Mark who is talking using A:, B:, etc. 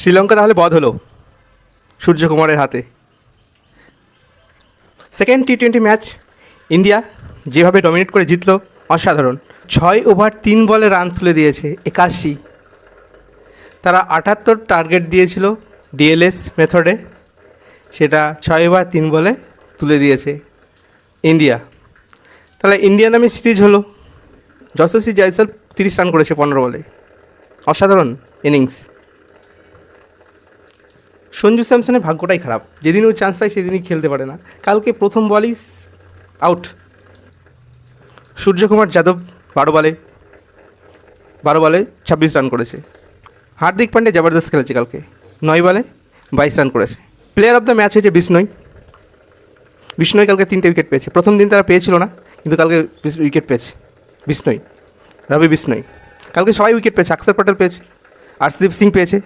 A: শ্রীলঙ্কা তাহলে বধ হলো সূর্যকুমারের হাতে। সেকেন্ড টি20 ম্যাচ ইন্ডিয়া যেভাবে ডমিনেট করে জিতলো অসাধারণ। 6 ওভার 3 বলে রান তুলে দিয়েছে 81। তারা 78 টার্গেট দিয়েছিল ডিএলএস মেথডে, সেটা 6 ওভার 3 বলে তুলে দিয়েছে ইন্ডিয়া। তাহলে ইন্ডিয়া নামে সিরিজ হলো। যশস্বী জয়সওয়াল 30 রান করেছে 15 বলে, অসাধারণ ইনিংস। সঞ্জু স্যামসনের ভাগ্যটাই খারাপ, যেদিন ও চান্স পায় সেদিনই খেলতে পারে না। কালকে প্রথম বলই আউট। সূর্যকুমার যাদব 12 বলে 26 রান করেছে। হার্দিক পান্ডে জবরদস্ত খেলেছে কালকে, 9 বলে 22 রান করেছে। প্লেয়ার অফ দ্য ম্যাচ হয়েছে বিষ্ণয় কালকে 3টে উইকেট পেয়েছে। প্রথম দিন তারা পেয়েছিল না, কিন্তু কালকে উইকেট পেয়েছে রবি বিষ্ণয়। কালকে সবাই উইকেট পেয়েছে, অক্ষর পটেল পেয়েছে, আর্শদীপ সিং পেয়েছে,